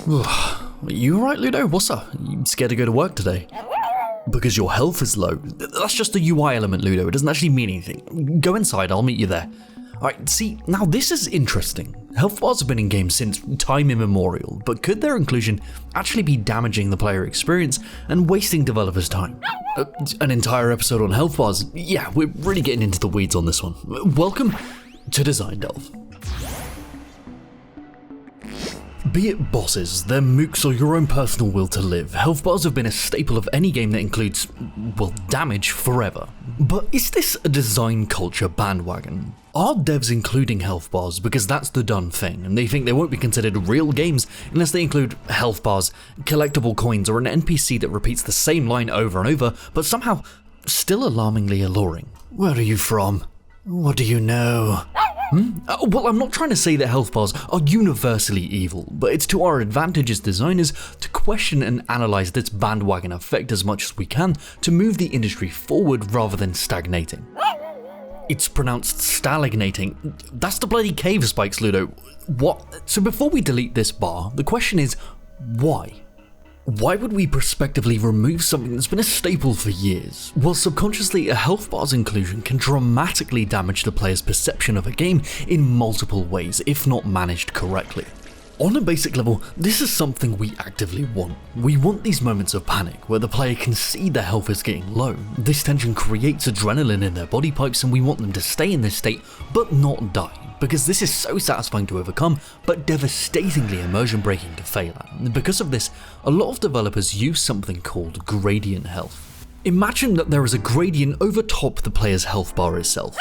You alright, Ludo? What's up? You scared to go to work today? Because your health is low. That's just a UI element, Ludo. It doesn't actually mean anything. Go inside, I'll meet you there. Alright, see, now this is interesting. Health bars have been in games since time immemorial, but could their inclusion actually be damaging the player experience and wasting developers' time? An entire episode on health bars? Yeah, we're really getting into the weeds on this one. Welcome to Design Delve. Be it bosses, their mooks, or your own personal will to live, health bars have been a staple of any game that includes, well, damage forever. But is this a design culture bandwagon? Are devs including health bars because that's the done thing, and they think they won't be considered real games unless they include health bars, collectible coins, or an NPC that repeats the same line over and over, but somehow still alarmingly alluring? Where are you from? What do you know? Well, I'm not trying to say that health bars are universally evil, but it's to our advantage as designers to question and analyze this bandwagon effect as much as we can to move the industry forward rather than stagnating. It's pronounced stalagnating. That's the bloody cave spikes, Ludo. What? So before we delete this bar, the question is, why? Why would we prospectively remove something that's been a staple for years? Well, subconsciously, a health bar's inclusion can dramatically damage the player's perception of a game in multiple ways, if not managed correctly. On a basic level, this is something we actively want. We want these moments of panic where the player can see their health is getting low. This tension creates adrenaline in their body pipes, and we want them to stay in this state but not die, because this is so satisfying to overcome but devastatingly immersion breaking to fail at. And because of this, a lot of developers use something called gradient health. Imagine that there is a gradient over top the player's health bar itself.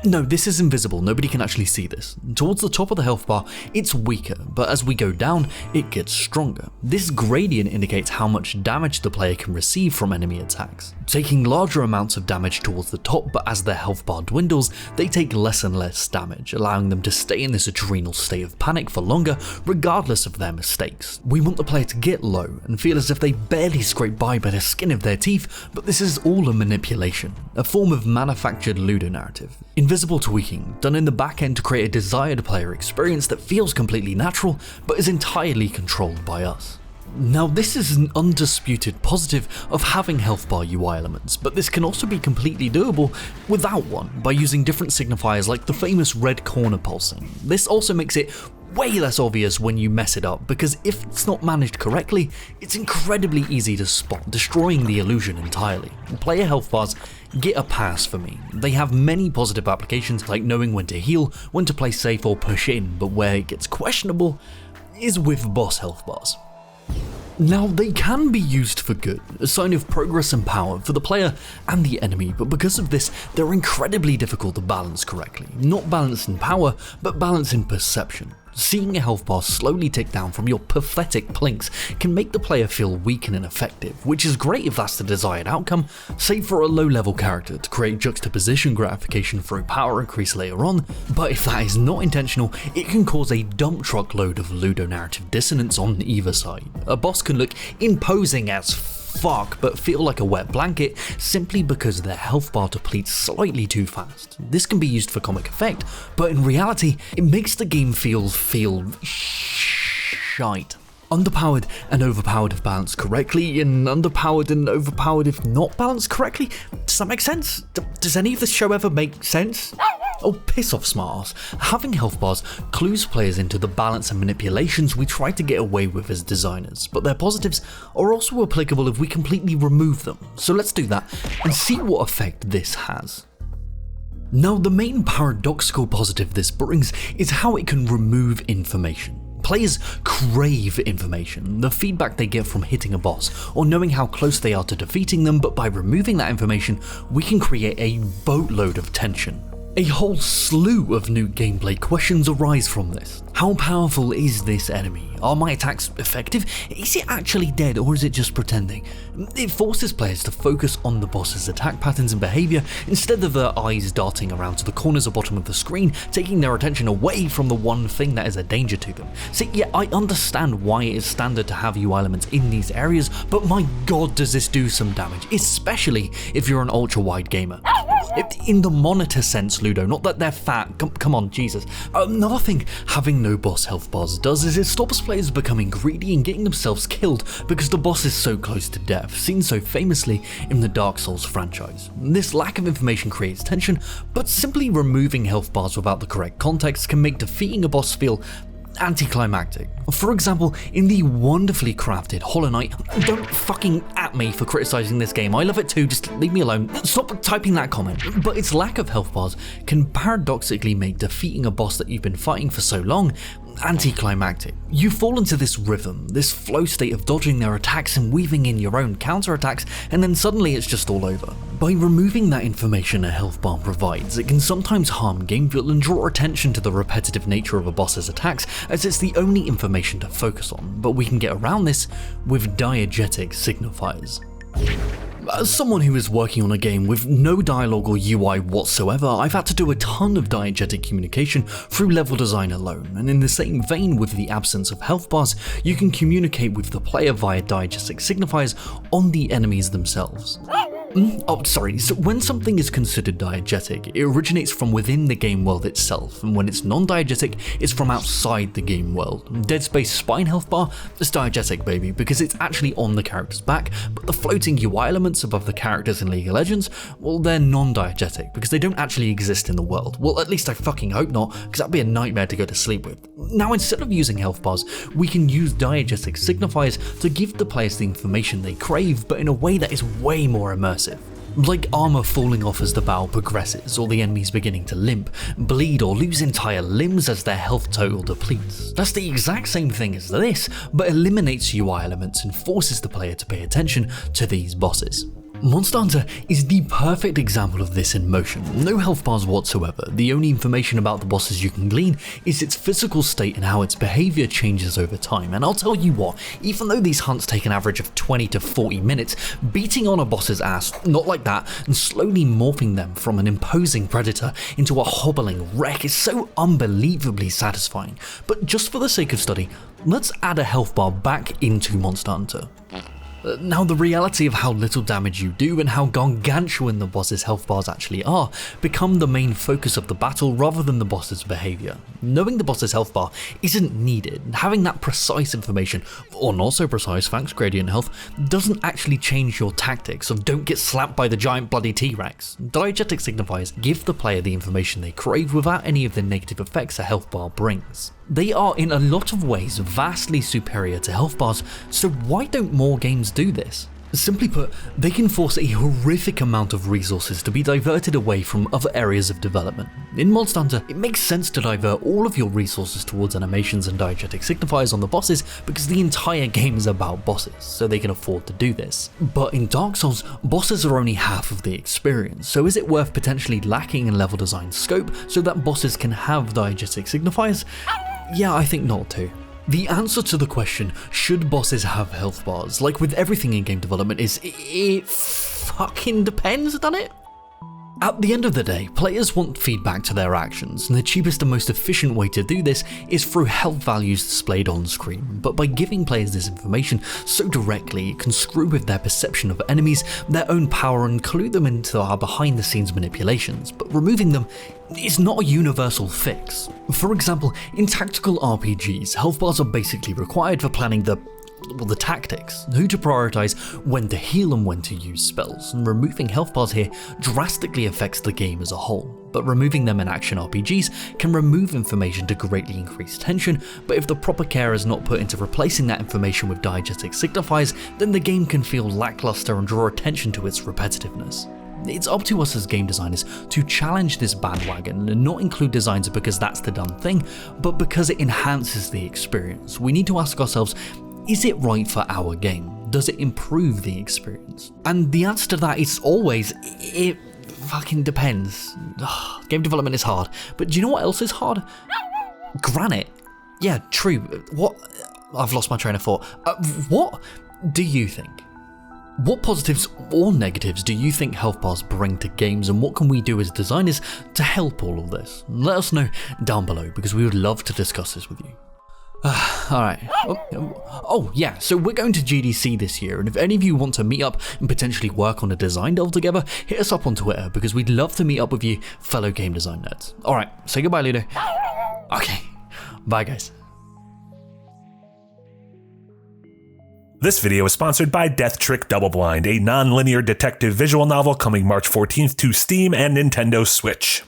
No, this is invisible, nobody can actually see this. Towards the top of the health bar, it's weaker, but as we go down, it gets stronger. This gradient indicates how much damage the player can receive from enemy attacks, taking larger amounts of damage towards the top, but as their health bar dwindles, they take less and less damage, allowing them to stay in this adrenal state of panic for longer, regardless of their mistakes. We want the player to get low and feel as if they barely scrape by the skin of their teeth, but this is all a manipulation, a form of manufactured ludonarrative. Invisible tweaking, done in the back end to create a desired player experience that feels completely natural, but is entirely controlled by us. Now, this is an undisputed positive of having health bar UI elements, but this can also be completely doable without one by using different signifiers like the famous red corner pulsing. This also makes it way less obvious when you mess it up, because if it's not managed correctly, it's incredibly easy to spot, destroying the illusion entirely. Player health bars get a pass for me. They have many positive applications like knowing when to heal, when to play safe or push in, but where it gets questionable is with boss health bars. Now, they can be used for good, a sign of progress and power for the player and the enemy, but because of this, they're incredibly difficult to balance correctly. Not balance in power, but balance in perception. Seeing a health bar slowly tick down from your pathetic plinks can make the player feel weak and ineffective, which is great if that's the desired outcome, save for a low-level character to create juxtaposition gratification through power increase later on, but if that is not intentional, it can cause a dump truck load of ludonarrative dissonance on either side. A boss can look imposing as fuck but feel like a wet blanket simply because their health bar depletes slightly too fast. This can be used for comic effect, but in reality, it makes the game feel shite. Underpowered and overpowered if balanced correctly, and underpowered and overpowered if not balanced correctly. Does that make sense? Does any of this show ever make sense? Oh, piss off, smartass. Having health bars clues players into the balance and manipulations we try to get away with as designers, but their positives are also applicable if we completely remove them. So let's do that and see what effect this has. Now, the main paradoxical positive this brings is how it can remove information. Players crave information, the feedback they get from hitting a boss, or knowing how close they are to defeating them, but by removing that information, we can create a boatload of tension. A whole slew of new gameplay questions arise from this. How powerful is this enemy? Are my attacks effective? Is it actually dead, or is it just pretending? It forces players to focus on the boss's attack patterns and behaviour instead of their eyes darting around to the corners or bottom of the screen, taking their attention away from the one thing that is a danger to them. See, yeah, I understand why it is standard to have UI elements in these areas, but my god does this do some damage, especially if you're an ultra-wide gamer. In the monitor sense, Ludo, not that they're fat. Come on, Jesus. Another thing having no boss health bars does is it stops players becoming greedy and getting themselves killed because the boss is so close to death, seen so famously in the Dark Souls franchise. This lack of information creates tension, but simply removing health bars without the correct context can make defeating a boss feel anticlimactic. For example, in the wonderfully crafted Hollow Knight, don't fucking at me for criticizing this game, I love it too, just leave me alone, stop typing that comment. But its lack of health bars can paradoxically make defeating a boss that you've been fighting for so long anticlimactic. You fall into this rhythm, this flow state of dodging their attacks and weaving in your own counterattacks, and then suddenly it's just all over. By removing that information a health bar provides, it can sometimes harm game feel and draw attention to the repetitive nature of a boss's attacks, as it's the only information to focus on, but we can get around this with diegetic signifiers. As someone who is working on a game with no dialogue or UI whatsoever, I've had to do a ton of diegetic communication through level design alone, and in the same vein with the absence of health bars, you can communicate with the player via diegetic signifiers on the enemies themselves. So when something is considered diegetic, it originates from within the game world itself, and when it's non-diegetic, it's from outside the game world. Dead Space Spine health bar is diegetic, baby, because it's actually on the character's back, but the floating UI elements above the characters in League of Legends, well, they're non-diegetic, because they don't actually exist in the world. Well, at least I fucking hope not, because that'd be a nightmare to go to sleep with. Now, instead of using health bars, we can use diegetic signifiers to give the players the information they crave, but in a way that is way more immersive. Like armor falling off as the battle progresses, or the enemies beginning to limp, bleed or lose entire limbs as their health total depletes. That's the exact same thing as this, but eliminates UI elements and forces the player to pay attention to these bosses. Monster Hunter is the perfect example of this in motion. No health bars whatsoever, the only information about the bosses you can glean is its physical state and how its behaviour changes over time, and I'll tell you what, even though these hunts take an average of 20 to 40 minutes, beating on a boss's ass, not like that, and slowly morphing them from an imposing predator into a hobbling wreck is so unbelievably satisfying. But just for the sake of study, let's add a health bar back into Monster Hunter. Now, the reality of how little damage you do and how gargantuan the boss's health bars actually are become the main focus of the battle rather than the boss's behaviour. Knowing the boss's health bar isn't needed, having that precise information, or not so precise thanks Gradient Health, doesn't actually change your tactics of don't get slapped by the giant bloody T-Rex. Diegetic signifiers give the player the information they crave without any of the negative effects a health bar brings. They are in a lot of ways vastly superior to health bars, so why don't more games do this? Simply put, they can force a horrific amount of resources to be diverted away from other areas of development. In Monster Hunter, it makes sense to divert all of your resources towards animations and diegetic signifiers on the bosses because the entire game is about bosses, so they can afford to do this. But in Dark Souls, bosses are only half of the experience, so is it worth potentially lacking in level design scope so that bosses can have diegetic signifiers? Yeah, I think not too. The answer to the question, should bosses have health bars, like with everything in game development, is it fucking depends, doesn't it? At the end of the day, players want feedback to their actions, and the cheapest and most efficient way to do this is through health values displayed on screen, but by giving players this information so directly, it can screw with their perception of enemies, their own power, and clue them into our behind-the-scenes manipulations, but removing them is not a universal fix. For example, in tactical RPGs, health bars are basically required for planning the tactics, who to prioritize, when to heal and when to use spells, and removing health bars here drastically affects the game as a whole. But removing them in action RPGs can remove information to greatly increase tension, but if the proper care is not put into replacing that information with diegetic signifiers, then the game can feel lackluster and draw attention to its repetitiveness. It's up to us as game designers to challenge this bandwagon and not include designs because that's the done thing, but because it enhances the experience. We need to ask ourselves, is it right for our game? Does it improve the experience? And the answer to that is always, it fucking depends. Ugh, game development is hard, but do you know what else is hard? Granite. Yeah, true. What? I've lost my train of thought. What do you think? What positives or negatives do you think health bars bring to games, and what can we do as designers to help all of this? Let us know down below because we would love to discuss this with you. Alright. Oh, yeah, so we're going to GDC this year, and if any of you want to meet up and potentially work on a design delve together, hit us up on Twitter, because we'd love to meet up with you fellow game design nerds. Alright, say goodbye, Ludo. Okay, bye guys. This video is sponsored by Death Trick Double Blind, a non-linear detective visual novel coming March 14th to Steam and Nintendo Switch.